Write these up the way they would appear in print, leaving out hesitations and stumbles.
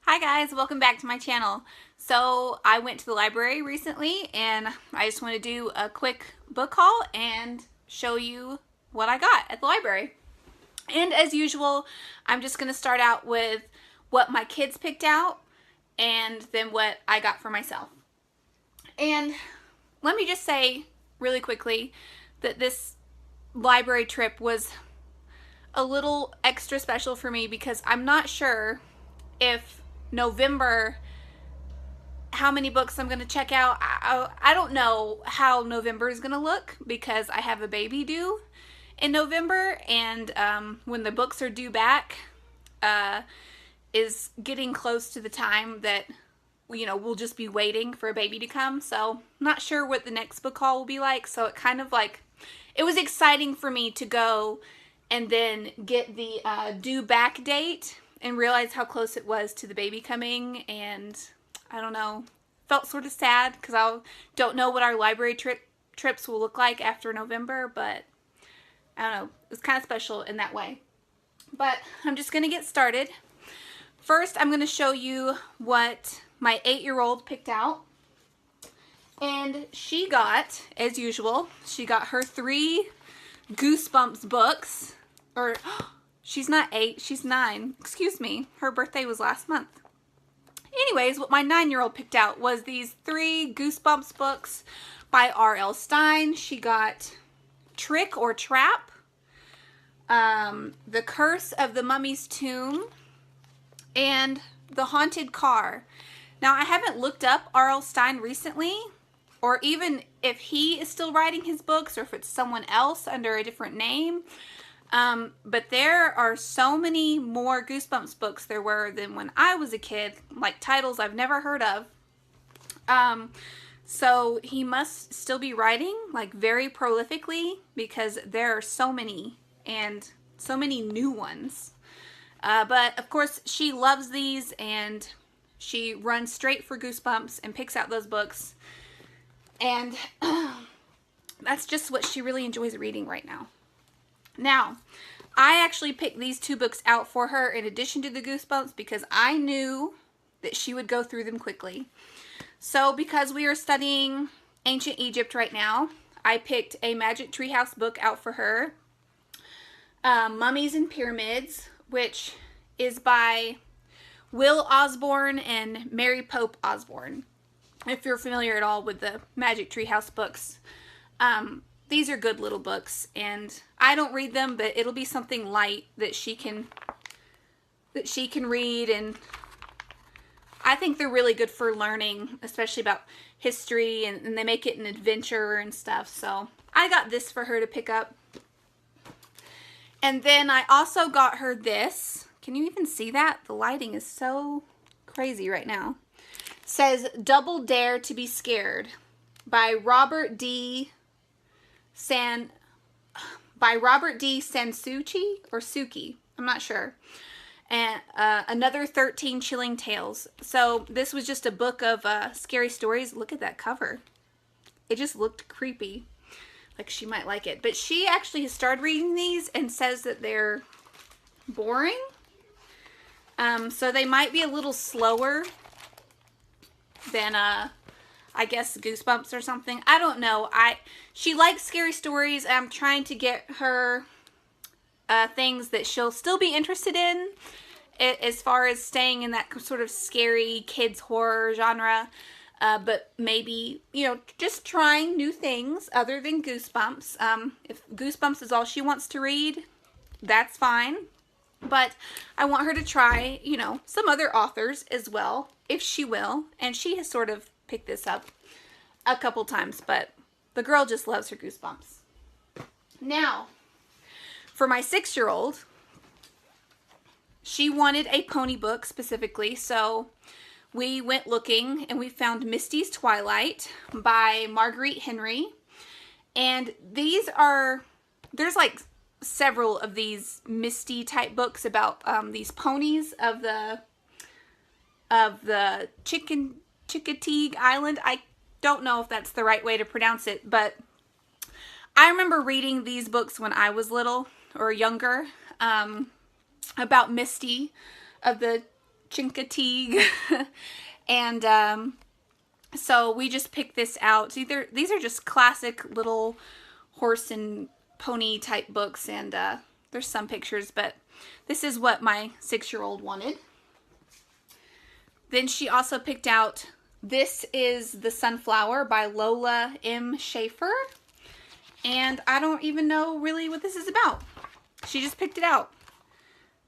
Hi guys, welcome back to my channel. So I went to the library recently and I just want to do a quick book haul and show you what I got at the library. And as usual, I'm just going to start out with what my kids picked out and then what I got for myself. And let me just say really quickly that this library trip was a little extra special for me because I'm not sure if November, how many books I'm going to check out. I don't know how November is going to look because I have a baby due in November, and when the books are due back is getting close to the time that we'll just be waiting for a baby to come. So not sure what the next book haul will be like. So it kind of like, it was exciting for me to go and then get the due back date and realize how close it was to the baby coming. And I don't know, felt sort of sad because I don't know what our library trips will look like after November, but I don't know, it's kind of special in that way. But I'm just gonna get started. First, I'm gonna show you what my 8-year-old picked out. And she got, as usual, she got her 3 Goosebumps books. Or, she's not 8, she's 9. Excuse me, her birthday was last month. Anyways, what my 9-year-old picked out was these 3 Goosebumps books by R.L. Stine. She got Trick or Trap, The Curse of the Mummy's Tomb, and The Haunted Car. Now, I haven't looked up R.L. Stine recently, or even if he is still writing his books, or if it's someone else under a different name. But there are so many more Goosebumps books there were than when I was a kid, like titles I've never heard of. So he must still be writing, like, very prolifically, because there are so many, and so many new ones. But of course she loves these, and she runs straight for Goosebumps and picks out those books. And that's just what she really enjoys reading right now. Now, I actually picked these 2 books out for her in addition to the Goosebumps because I knew that she would go through them quickly. So because we are studying Ancient Egypt right now, I picked a Magic Treehouse book out for her. Mummies and Pyramids, which is by Will Osborne and Mary Pope Osborne. If you're familiar at all with the Magic Treehouse books, these are good little books, and I don't read them, but it'll be something light that she can read, and I think they're really good for learning, especially about history, and they make it an adventure and stuff. So I got this for her to pick up. And then I also got her this. Can you even see that? The lighting is so crazy right now. It says Double Dare to be Scared by Robert D. Sansucci or Suki. I'm not sure. And another 13 Chilling Tales. So this was just a book of scary stories. Look at that cover. It just looked creepy. Like she might like it. But she actually has started reading these and says that they're boring. So they might be a little slower than I guess Goosebumps or something. I don't know. She likes scary stories. I'm trying to get her things that she'll still be interested in as far as staying in that sort of scary kids horror genre. But maybe, just trying new things other than Goosebumps. If Goosebumps is all she wants to read, that's fine. But I want her to try, some other authors as well, if she will. And she has sort of picked this up a couple times, but the girl just loves her Goosebumps. Now, for my 6-year-old, she wanted a pony book specifically, so we went looking and we found Misty's Twilight by Marguerite Henry. And there's like several of these Misty type books about these ponies of the Chincoteague Island. I don't know if that's the right way to pronounce it, but I remember reading these books when I was little or younger, about Misty of the Chincoteague. And so we just picked this out. These are just classic little horse and pony type books, and there's some pictures, but this is what my 6-year-old wanted. Then she also picked out, this is The Sunflower by Lola M. Schaefer. And I don't even know really what this is about. She just picked it out.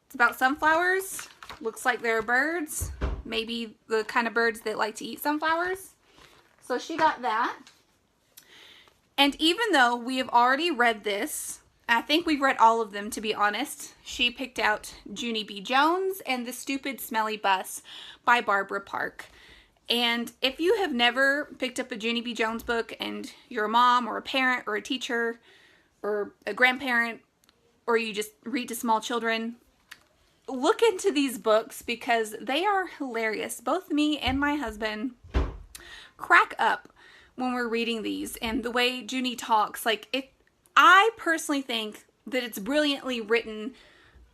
It's about sunflowers. Looks like they're birds. Maybe the kind of birds that like to eat sunflowers. So she got that. And even though we have already read this, I think we've read all of them, to be honest, she picked out Junie B. Jones and The Stupid Smelly Bus by Barbara Park. And if you have never picked up a Junie B. Jones book and you're a mom or a parent or a teacher or a grandparent, or you just read to small children, look into these books because they are hilarious. Both me and my husband crack up when we're reading these, and the way Junie talks, like, I personally think that it's brilliantly written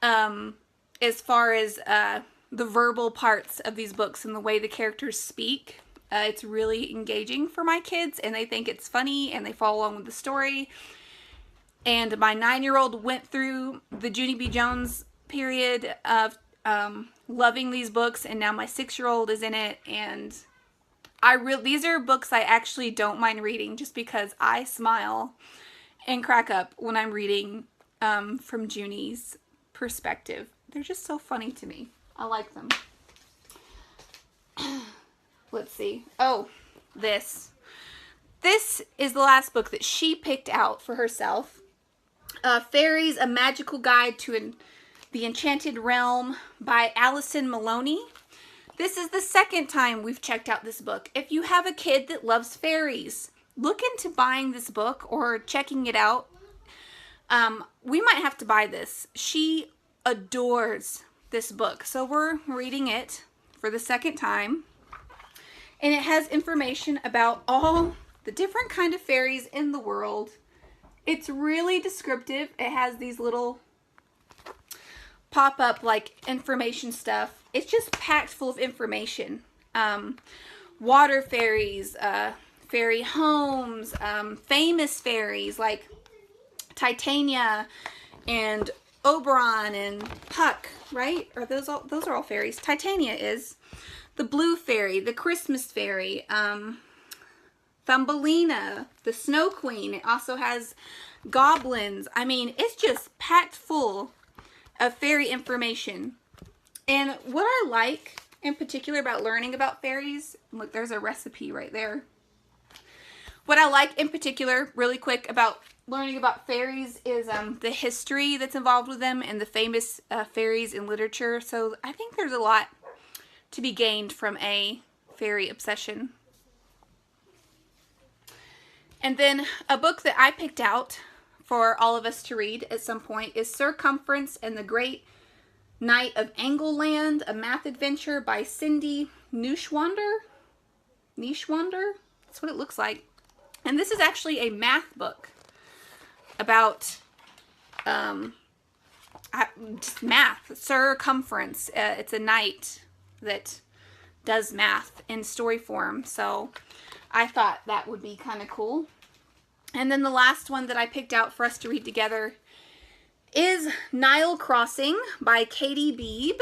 as far as the verbal parts of these books and the way the characters speak. It's really engaging for my kids, and they think it's funny, and they follow along with the story. And my 9-year-old went through the Junie B. Jones period of loving these books, and now my 6-year-old is in it, and these are books I actually don't mind reading just because I smile and crack up when I'm reading from Junie's perspective. They're just so funny to me. I like them. Let's see. Oh, this. This is the last book that she picked out for herself. Fairies, A Magical Guide to the Enchanted Realm by Allison Maloney. This is the second time we've checked out this book. If you have a kid that loves fairies, look into buying this book or checking it out. We might have to buy this. She adores this book, so we're reading it for the second time. And it has information about all the different kind of fairies in the world. It's really descriptive. It has these little pop-up like information stuff. It's just packed full of information. Water fairies, fairy homes, famous fairies like Titania and Oberon and Puck, right? Are those are all fairies? Titania is. The Blue Fairy, the Christmas Fairy, Thumbelina, the Snow Queen. It also has goblins. I mean, it's just packed full of fairy information. And what I like in particular about learning about fairies, look, there's a recipe right there. What I like in particular, really quick, about learning about fairies is the history that's involved with them and the famous fairies in literature. So I think there's a lot to be gained from a fairy obsession. And then a book that I picked out for all of us to read at some point is Circumference and the Great Knight of Angleland, a math adventure by Cindy Neuschwander. Neuschwander? That's what it looks like. And this is actually a math book about just math, circumference. It's a knight that does math in story form. So I thought that would be kind of cool. And then the last one that I picked out for us to read together is Nile Crossing by Katie Beebe.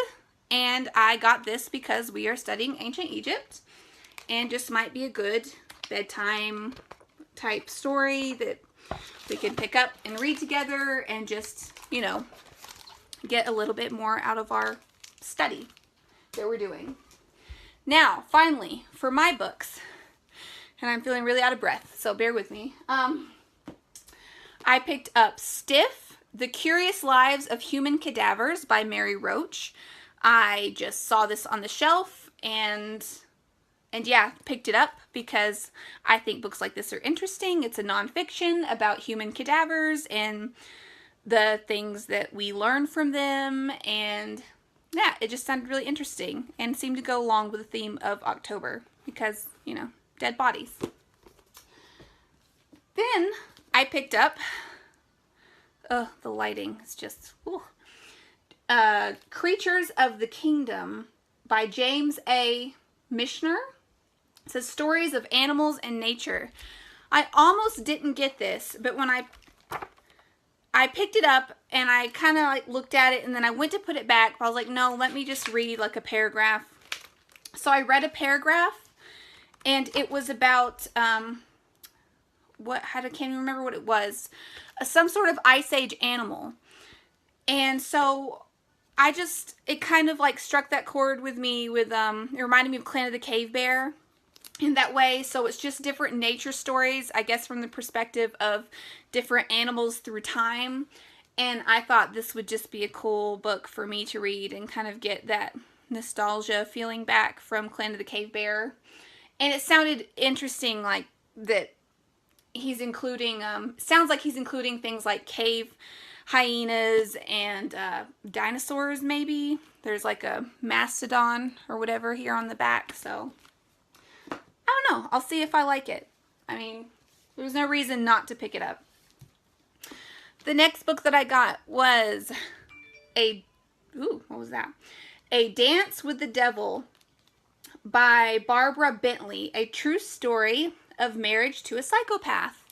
And I got this because we are studying ancient Egypt and just might be a good bedtime type story that we can pick up and read together and just, you know, get a little bit more out of our study that we're doing. Now, finally, for my books, and I'm feeling really out of breath, so bear with me. I picked up Stiff, The Curious Lives of Human Cadavers by Mary Roach. I just saw this on the shelf and yeah, picked it up because I think books like this are interesting. It's a nonfiction about human cadavers and the things that we learn from them, and yeah, it just sounded really interesting and seemed to go along with the theme of October because, you know, dead bodies. Then I picked up, the lighting is just, Creatures of the Kingdom by James A. Michener. It says Stories of Animals and Nature. I almost didn't get this, but when I picked it up and I kind of like looked at it and then I went to put it back. I was like, no, let me just read like a paragraph. So I read a paragraph and it was about, I can't even remember what it was. Some sort of Ice Age animal. And so it kind of like struck that chord with me with, it reminded me of Clan of the Cave Bear in that way. So it's just different nature stories, I guess, from the perspective of different animals through time. And I thought this would just be a cool book for me to read and kind of get that nostalgia feeling back from Clan of the Cave Bear. And it sounded interesting, like that he's including, sounds like he's including things like cave hyenas and dinosaurs maybe. There's like a mastodon or whatever here on the back, so I don't know. I'll see if I like it. I mean, there's no reason not to pick it up. The next book that I got was what was that? A Dance with the Devil by Barbara Bentley, a true story of marriage to a psychopath.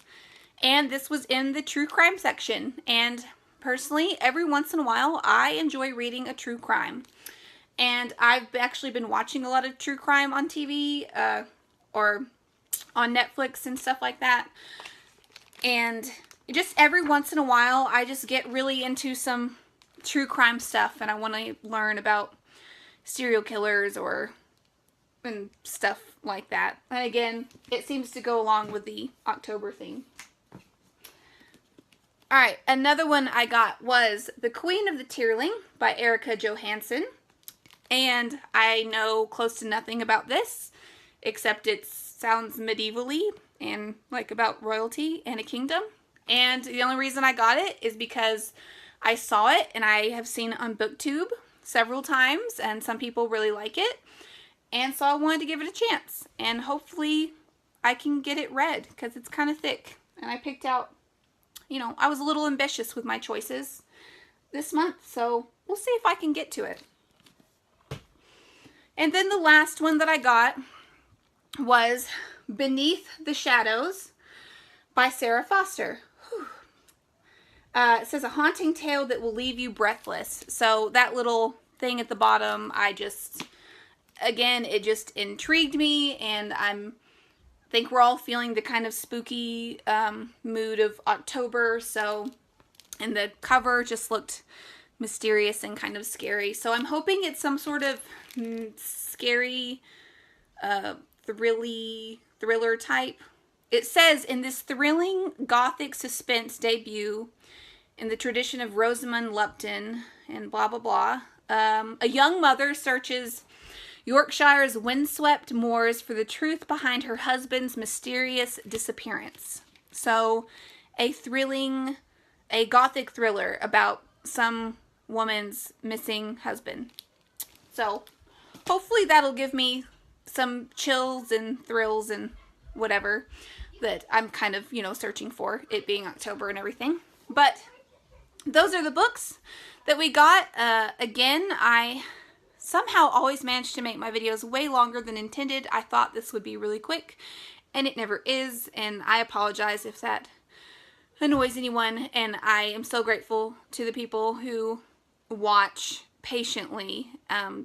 And this was in the true crime section. And personally, every once in a while, I enjoy reading a true crime. And I've actually been watching a lot of true crime on TV or on Netflix and stuff like that. And just every once in a while, I just get really into some true crime stuff. And I want to learn about serial killers and stuff like that. And again, it seems to go along with the October theme. Alright, another one I got was The Queen of the Tearling by Erica Johansson. And I know close to nothing about this, except it sounds medievally and like about royalty and a kingdom. And the only reason I got it is because I saw it and I have seen it on BookTube several times and some people really like it. And so I wanted to give it a chance. And hopefully I can get it read because it's kind of thick. And I picked out, you know, I was a little ambitious with my choices this month. So we'll see if I can get to it. And then the last one that I got was Beneath the Shadows by Sarah Foster. It says a haunting tale that will leave you breathless. So that little thing at the bottom, again, it just intrigued me, and I think we're all feeling the kind of spooky mood of October. So, and the cover just looked mysterious and kind of scary. So I'm hoping it's some sort of scary, thriller type. It says, in this thrilling gothic suspense debut in the tradition of Rosamund Lupton and blah, blah, blah, a young mother searches Yorkshire's windswept moors for the truth behind her husband's mysterious disappearance. So, a gothic thriller about some woman's missing husband. So, hopefully that'll give me some chills and thrills and whatever that I'm kind of, you know, searching for, it being October and everything. But those are the books that we got. Again, I somehow always manage to make my videos way longer than intended. I thought this would be really quick, and it never is, and I apologize if that annoys anyone, and I am so grateful to the people who watch patiently.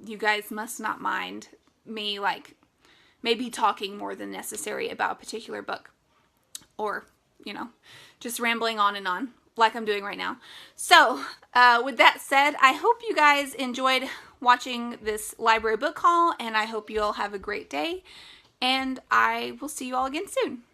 You guys must not mind me, like, maybe talking more than necessary about a particular book, or, you know, just rambling on and on like I'm doing right now. So, with that said, I hope you guys enjoyed watching this library book haul, and I hope you all have a great day, and I will see you all again soon.